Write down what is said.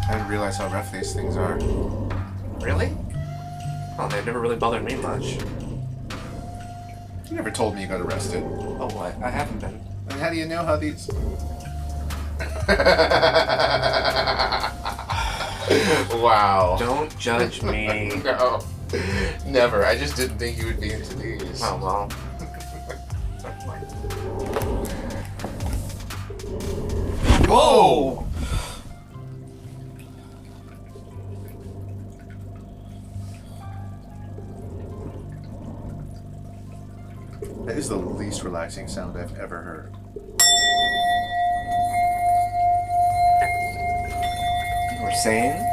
I didn't realize how rough these things are. Really? Oh, they've never really bothered me much. You never told me you got arrested. Oh, what? I haven't been. And how do you know how these... Wow. Don't judge me. No. Never. I just didn't think you would be into these. Oh, well. Whoa! That is the least relaxing sound I've ever heard. You were saying?